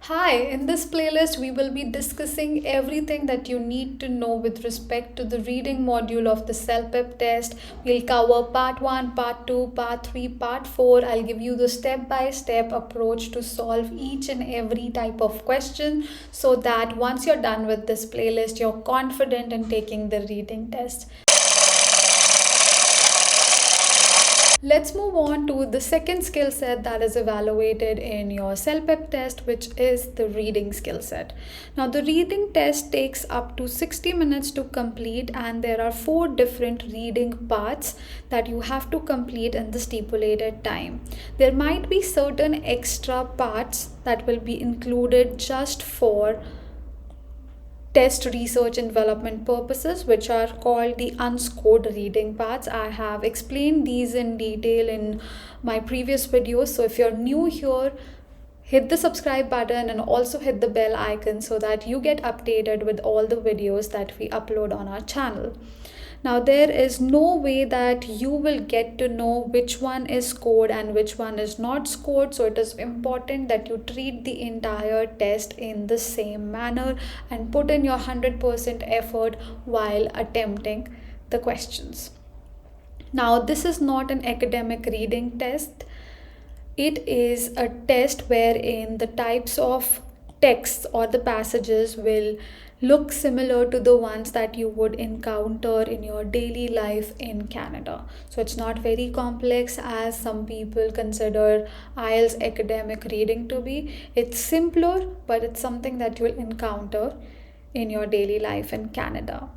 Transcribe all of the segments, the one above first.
Hi, in this playlist, we will be discussing everything that you need to know with respect to the reading module of the Celpip test. We'll cover part 1, part 2, part 3, part 4. I'll give you the step by step approach to solve each and every type of question so that once you're done with this playlist, you're confident in taking the reading test. Let's move on to the second skill set that is evaluated in your Celpip test, which is the reading skill set. Now, the reading test takes up to 60 minutes to complete, and there are 4 different reading parts that you have to complete in the stipulated time. There might be certain extra parts that will be included just for test research and development purposes, which are called the unscored reading parts. I have explained these in detail in my previous videos, so if you're new here, hit the subscribe button and also hit the bell icon so that you get updated with all the videos that we upload on our channel. Now, there is no way that you will get to know which one is scored and which one is not scored. So it is important that you treat the entire test in the same manner and put in your 100% effort while attempting the questions. Now, this is not an academic reading test. It is a test wherein the types of texts or the passages will look similar to the ones that you would encounter in your daily life in Canada. So it's not very complex as some people consider IELTS academic reading to be. It's simpler, but it's something that you'll encounter in your daily life in Canada.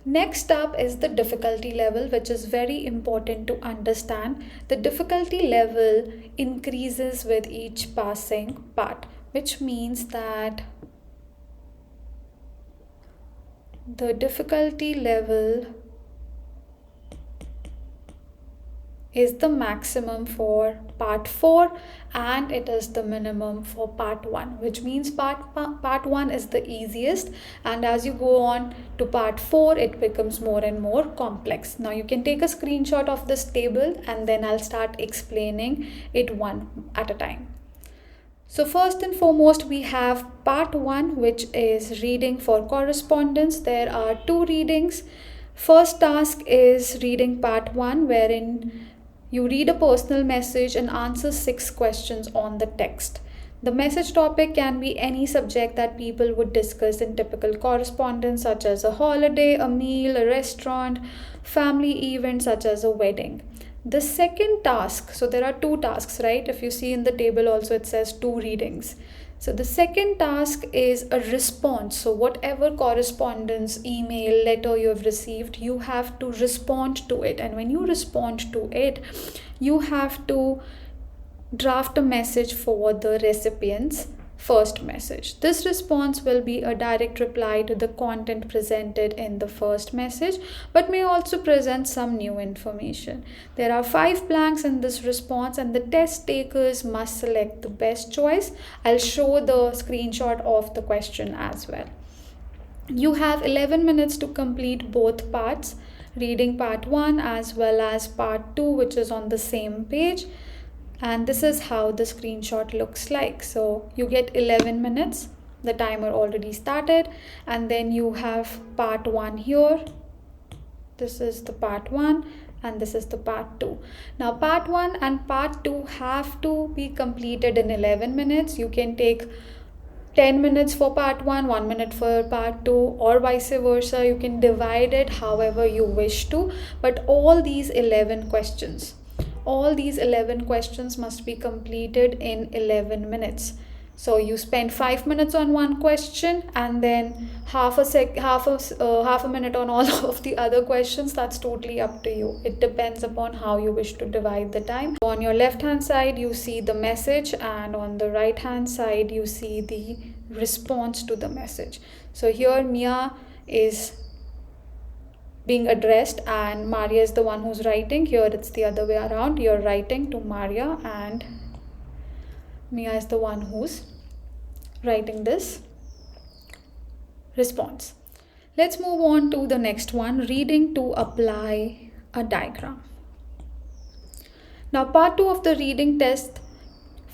Next up is the difficulty level, which is very important to understand. The difficulty level increases with each passing part, which means that the difficulty level is the maximum for part 4 and it is the minimum for part 1, which means part 1 is the easiest, and as you go on to part 4 it becomes more and more complex. Now you can take a screenshot of this table and then I'll start explaining it one at a time. So first and foremost, we have part 1, which is reading for correspondence. There are 2 readings. First task is reading part 1, wherein you read a personal message and answer 6 questions on the text. The message topic can be any subject that people would discuss in typical correspondence, such as a holiday, a meal, a restaurant, family event such as a wedding. The second task, so there are 2 tasks, right? If you see in the table also it says 2 readings. So the second task is a response. So whatever correspondence, email, letter you have received, you have to respond to it. And when you respond to it, you have to draft a message for the recipient's first message. This response will be a direct reply to the content presented in the first message, but may also present some new information. There are 5 blanks in this response and the test takers must select the best choice. I'll show the screenshot of the question as well. You have 11 minutes to complete both parts, reading part 1 as well as part 2, which is on the same page. And this is how the screenshot looks like. So you get 11 minutes, the timer already started, and then you have part 1 here. This is the part 1 and this is the part 2. Now part 1 and part 2 have to be completed in 11 minutes. You can take 10 minutes for part 1, 1 minute for part 2, or vice versa. You can divide it however you wish to, but all these 11 questions must be completed in 11 minutes. So you spend 5 minutes on one question and then half a minute on all of the other questions. That's totally up to you. It depends upon how you wish to divide the time. On your left hand side you see the message, and on the right hand side you see the response to the message. So here Mia is being addressed and Maria is the one who's writing. Here it's the other way around. You're writing to Maria and Mia is the one who's writing this response. Let's move on to the next one, reading to apply a diagram. Now part 2 of the reading test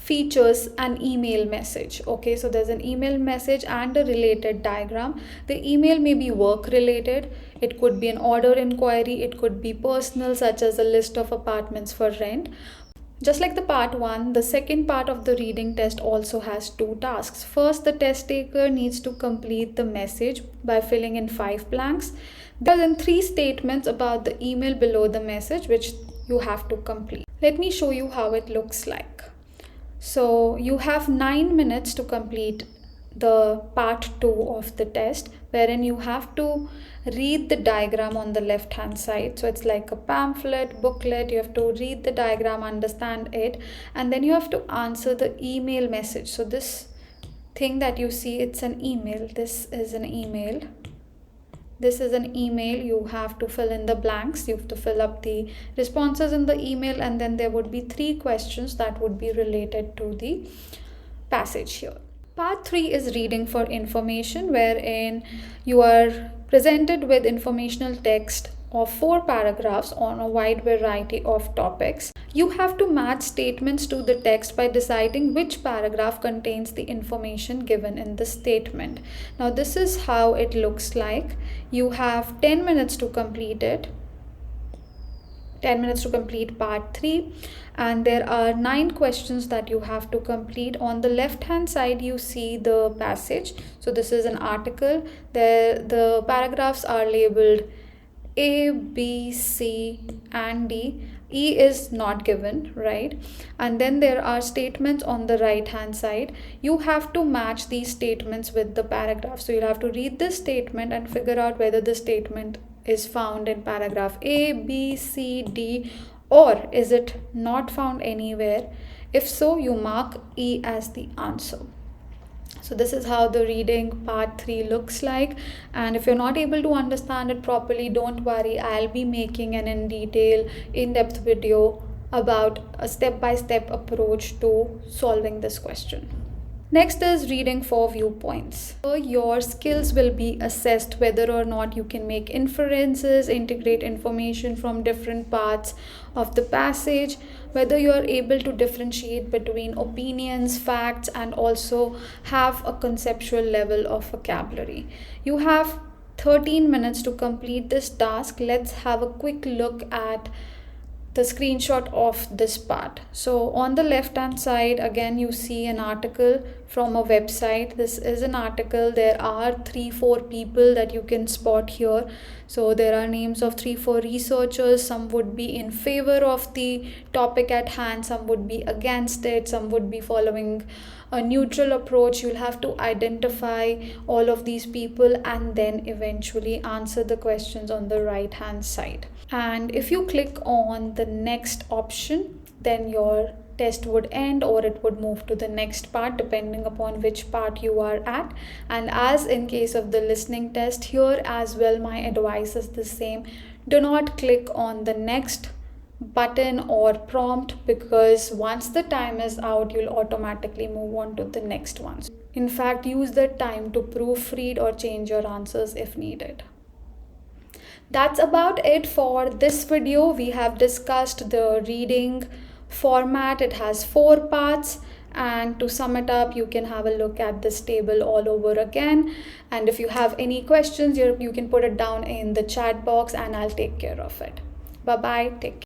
features an email message. Okay, so there's an email message and a related diagram. The email may be work related, it could be an order inquiry, it could be personal, such as a list of apartments for rent. Just like the part 1, the second part of the reading test also has 2 tasks. First, the test taker needs to complete the message by filling in 5 blanks. There are then 3 statements about the email below the message which you have to complete. Let me show you how it looks like. So you have 9 minutes to complete the part 2 of the test, wherein you have to read the diagram on the left hand side. So it's like a pamphlet, booklet. You have to read the diagram, understand it, and then you have to answer the email message. So this thing that you see, it's an email. This is an email. This is an email. You have to fill in the blanks. You have to fill up the responses in the email, and then there would be 3 questions that would be related to the passage here. Part 3 is reading for information, wherein you are presented with informational text of 4 paragraphs on a wide variety of topics. You have to match statements to the text by deciding which paragraph contains the information given in the statement. Now this is how it looks like. You have 10 minutes to complete it. 10 minutes to complete part 3, and there are 9 questions that you have to complete. On the left hand side you see the passage. So this is an article. The paragraphs are labeled A, B, C and D. E is not given, right? And then there are statements on the right hand side. You have to match these statements with the paragraph. So you'll have to read this statement and figure out whether the statement is found in paragraph A, B, C, D, or is it not found anywhere. If so, you mark E as the answer. So this is how the reading part 3 looks like, and if you're not able to understand it properly, don't worry, I'll be making an in-depth video about a step-by-step approach to solving this question. Next is reading for viewpoints. So your skills will be assessed whether or not you can make inferences, integrate information from different parts of the passage, whether you are able to differentiate between opinions, facts, and also have a conceptual level of vocabulary. You have 13 minutes to complete this task. Let's have a quick look at the screenshot of this part. So on the left hand side again you see an article from a website. This is an article. There are 3-4 people that you can spot here. So there are names of 3-4 researchers. Some would be in favor of the topic at hand, some would be against it, some would be following a neutral approach. You'll have to identify all of these people and then eventually answer the questions on the right hand side. And if you click on the next option, then your test would end or it would move to the next part depending upon which part you are at. And as in case of the listening test, here as well my advice is the same. Do not click on the next button or prompt, because once the time is out you'll automatically move on to the next one. In fact, use the time to proofread or change your answers if needed. That's about it for this video. We have discussed the reading format. It has 4 parts, and to sum it up, you can have a look at this table all over again, and if you have any questions you can put it down in the chat box and I'll take care of it. Bye bye, take care.